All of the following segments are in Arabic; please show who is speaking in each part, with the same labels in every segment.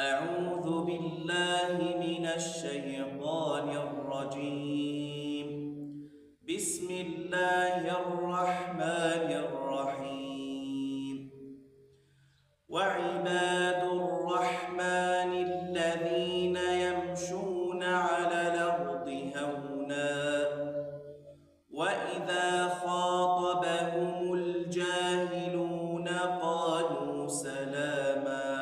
Speaker 1: أعوذ بالله من الشيطان الرجيم. بسم الله الرحمن الرحيم. وعباد الرحمن الذين يمشون على الأرض هونا وإذا خاطبهم الجاهلون قالوا سلاما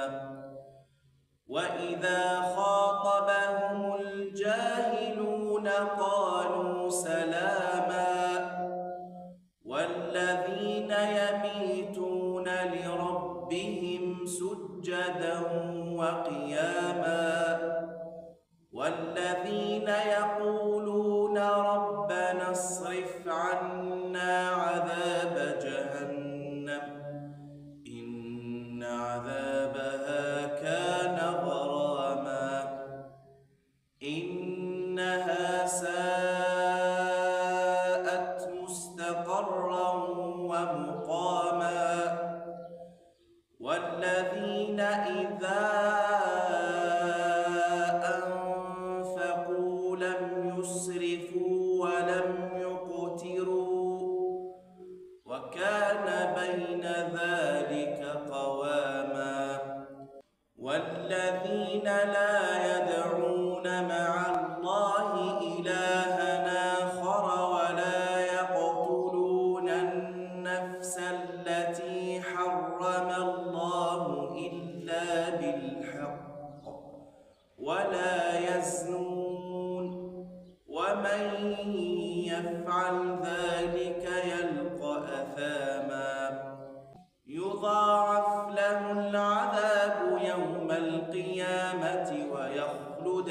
Speaker 1: وإذا خاطبهم الجاهلون قالوا سلاما والذين يبيتون لربهم سجدا وقياما والذين يقولون ربنا اصرف عنا عذاب جهنم إن عذابها كان غراما إنها ساءت مستقرا ومقاما والذين إذا أنفقوا لم يسرفوا ولم يقتروا وكان بين ذلك قواما والذين لا يدعون مع الله إلها آخر ولا يقتلون النفس التي حرم الله إلا بالحق ولا يزنون ومن يفعل ذلك يلقى أثاما يضاعف له العذاب يوم القيامة ويخلد